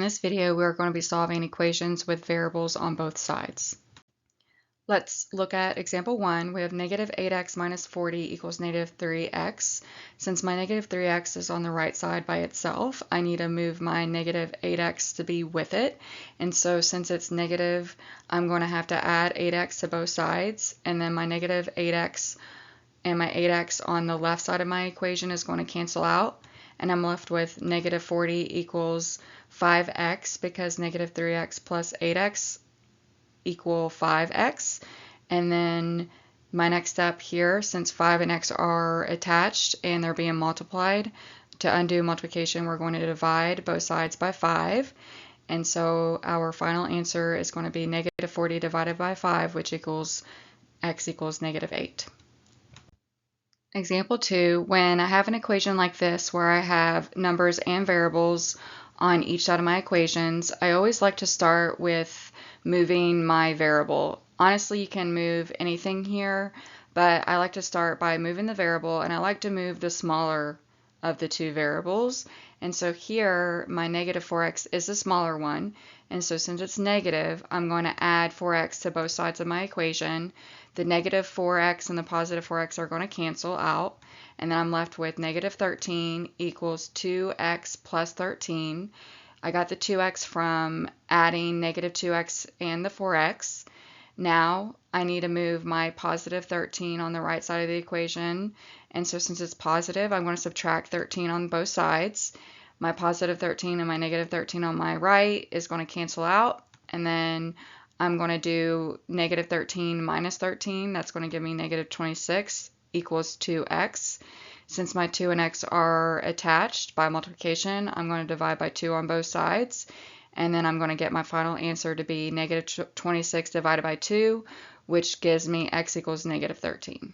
this video, we're going to be solving equations with variables on both sides. Let's look at example 1. We have negative 8x minus 40 equals negative 3x. Since my negative 3x is on the right side by itself, I need to move my negative 8x to be with it. And so since it's negative, I'm going to have to add 8x to both sides. And then my negative 8x and my 8x on the left side of my equation is going to cancel out. And I'm left with negative 40 equals 5x because negative 3x plus 8x equal 5x. And then my next step here, since 5 and x are attached and they're being multiplied, to undo multiplication we're going to divide both sides by 5. And so our final answer is going to be negative 40 divided by 5, which equals x equals negative 8. Example 2, when I have an equation like this where I have numbers and variables on each side of my equations, I always like to start with moving my variable. Honestly, you can move anything here, but I like to start by moving the variable, and I like to move the smaller of the two variables. And so here my negative 4x is the smaller one, and so since it's negative, I'm going to add 4x to both sides of my equation. The negative 4x and the positive 4x are going to cancel out, and then I'm left with negative 13 equals 2x plus 13. I got the 2x from adding negative 2x and the 4x. Now I need to move my positive 13 on the right side of the equation, and so since it's positive, I'm going to subtract 13 on both sides. My positive 13 and my negative 13 on my right is going to cancel out, and then I'm going to do negative 13 minus 13. That's going to give me negative 26 equals 2x. Since my 2 and x are attached by multiplication, I'm going to divide by 2 on both sides, and then I'm going to get my final answer to be negative 26 divided by 2, which gives me x equals negative 13.